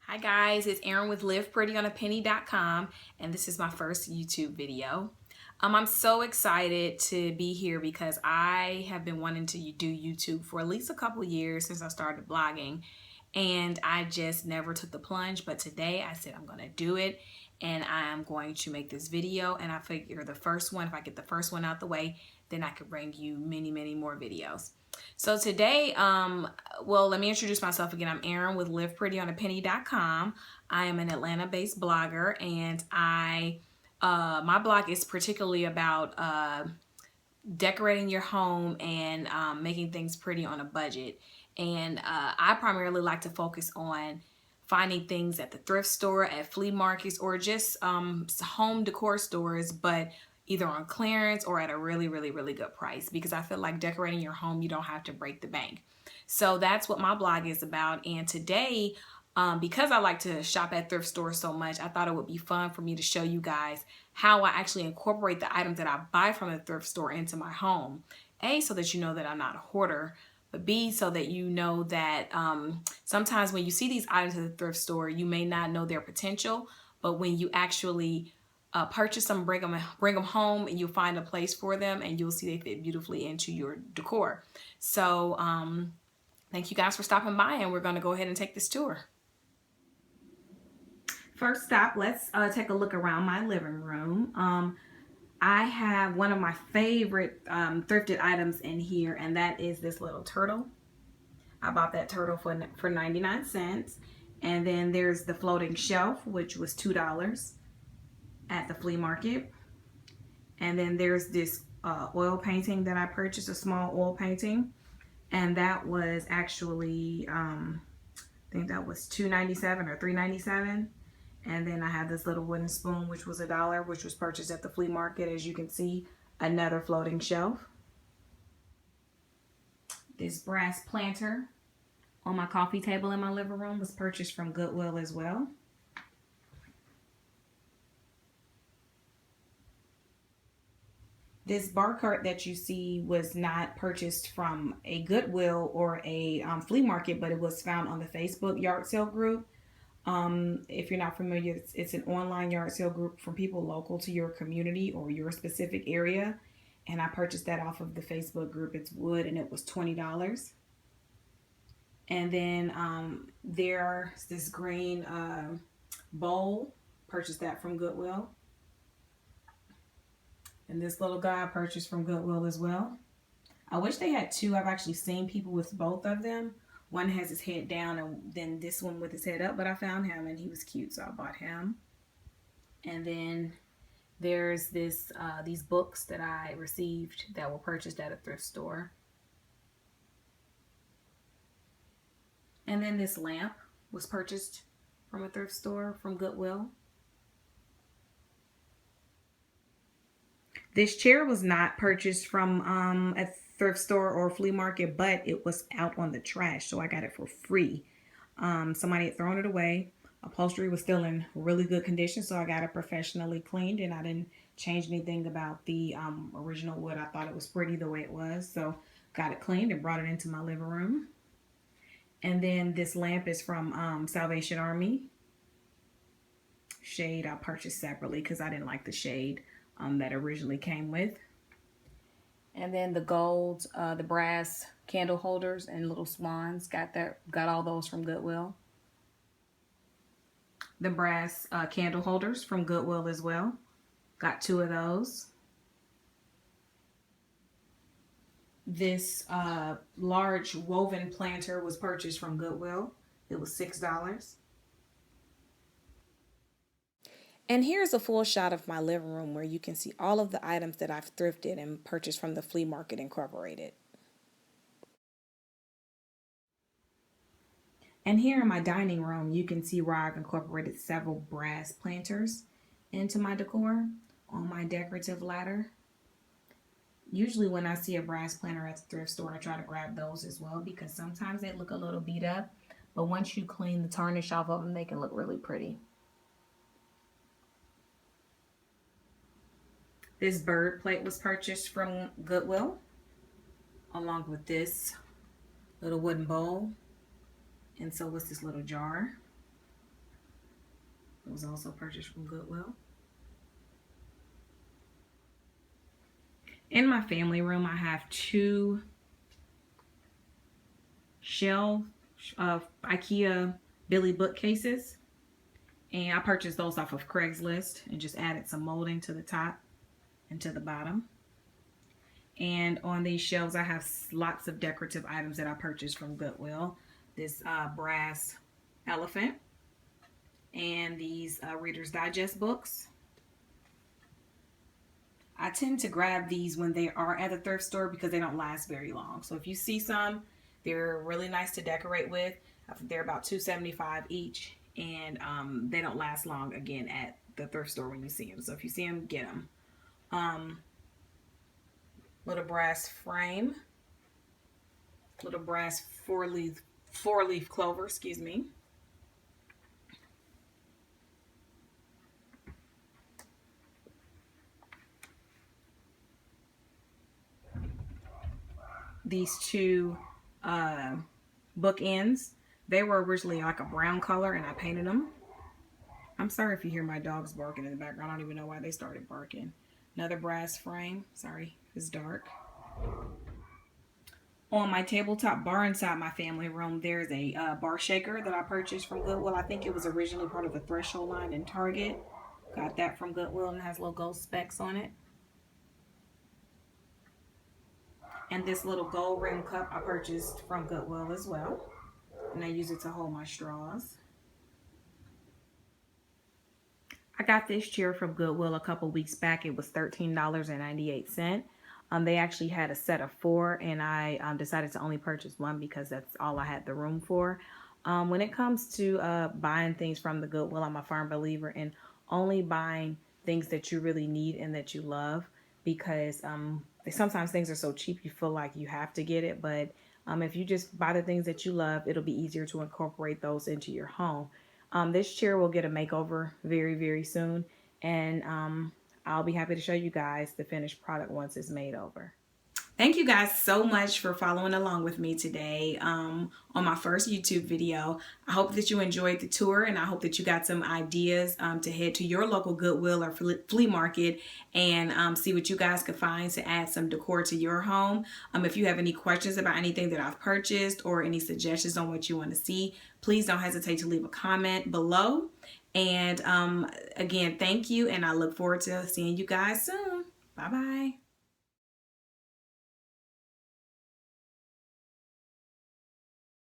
Hi guys, it's Erin with liveprettyOnApenny.com, and this is my first YouTube video. I'm so excited to be here because I have been wanting to do YouTube for at least a couple years since I started blogging, and I just never took the plunge. But today I said I'm going to do it, and I'm going to make this video. And I figure the first one, if I get the first one out the way, then I could bring you many more videos. So today, well, let me introduce myself again. I'm Erin with liveprettyOnApenny.com. I am an Atlanta-based blogger, and my blog is particularly about decorating your home and making things pretty on a budget. And I primarily like to focus on finding things at the thrift store, at flea markets, or just home decor stores, but either on clearance or at a really good price, because I feel like decorating your home, you don't have to break the bank. So that's what my blog is about. And today, because I like to shop at thrift stores so much, I thought it would be fun for me to show you guys how I actually incorporate the items that I buy from the thrift store into my home. A, so that you know that I'm not a hoarder, but B, so that you know that sometimes when you see these items at the thrift store, you may not know their potential, but when you actually purchase them, bring them home, and you'll find a place for them, and you'll see they fit beautifully into your decor. So thank you guys for stopping by, and we're going to go ahead and take this tour. First stop, let's take a look around my living room. I have one of my favorite thrifted items in here, and that is this little turtle. I bought that turtle for 99 cents. And then there's the floating shelf, which was $2 at the flea market. And then there's this oil painting that I purchased, a small oil painting, and that was actually I think that was $2.97 or $3.97. And then I have this little wooden spoon, which was $1, which was purchased at the flea market. As you can see, another floating shelf. This brass planter on my coffee table in my living room was purchased from Goodwill as well. This bar cart that you see was not purchased from a Goodwill or a flea market, but it was found on the Facebook yard sale group. If you're not familiar, it's an online yard sale group from people local to your community or your specific area. And I purchased that off of the Facebook group. It's wood, and it was $20. And then there's this green bowl. Purchased that from Goodwill. And this little guy I purchased from Goodwill as well. I wish they had two. I've actually seen people with both of them. One has his head down, and then this one with his head up, but I found him and he was cute, so I bought him. And then there's these books that I received that were purchased at a thrift store. And then this lamp was purchased from a thrift store from Goodwill. This chair was not purchased from a thrift store or flea market, but it was out on the trash, so I got it for free. Somebody had thrown it away. Upholstery was still in really good condition, so I got it professionally cleaned, and I didn't change anything about the original wood. I thought it was pretty the way it was, so got it cleaned and brought it into my living room. And then this lamp is from Salvation Army. Shade I purchased separately because I didn't like the shade that originally came with. And then the gold, the brass candle holders and little swans, got all those from Goodwill. The brass candle holders from Goodwill as well. Got 2 of those. This large woven planter was purchased from Goodwill. It was $6. And here's a full shot of my living room where you can see all of the items that I've thrifted and purchased from the Flea Market Incorporated. And here in my dining room, you can see where I've incorporated several brass planters into my decor on my decorative ladder. Usually when I see a brass planter at the thrift store, I try to grab those as well because sometimes they look a little beat up, but once you clean the tarnish off of them, they can look really pretty. This bird plate was purchased from Goodwill, along with this little wooden bowl, and so was this little jar. It was also purchased from Goodwill. In my family room, I have 2 shelf IKEA Billy bookcases. And I purchased those off of Craigslist and just added some molding to the top and to the bottom. And on these shelves, I have lots of decorative items that I purchased from Goodwill. This brass elephant and these Reader's Digest books. I tend to grab these when they are at the thrift store because they don't last very long. So if you see some, they're really nice to decorate with. I think they're about $2.75 each, and they don't last long again at the thrift store when you see them. So if you see them, get them. Little brass frame, little brass four-leaf clover, excuse me. These 2 bookends, they were originally like a brown color and I painted them. I'm sorry if you hear my dogs barking in the background. I don't even know why they started barking. Another brass frame. Sorry, it's dark. On my tabletop bar inside my family room, there's a bar shaker that I purchased from Goodwill. I think it was originally part of the Threshold line in Target. Got that from Goodwill and it has little gold specks on it. And this little gold rim cup I purchased from Goodwill as well. And I use it to hold my straws. I got this chair from Goodwill a couple weeks back. It was $13.98. They actually had a set of 4, and I decided to only purchase 1 because that's all I had the room for. When it comes to buying things from the Goodwill, I'm a firm believer in only buying things that you really need and that you love, because sometimes things are so cheap you feel like you have to get it, but if you just buy the things that you love, it'll be easier to incorporate those into your home. This chair will get a makeover very, very soon, and I'll be happy to show you guys the finished product once it's made over. Thank you guys so much for following along with me today on my first YouTube video. I hope that you enjoyed the tour, and I hope that you got some ideas to head to your local Goodwill or flea market and see what you guys could find to add some decor to your home. If you have any questions about anything that I've purchased or any suggestions on what you want to see, please don't hesitate to leave a comment below. And again, thank you, and I look forward to seeing you guys soon. Bye-bye.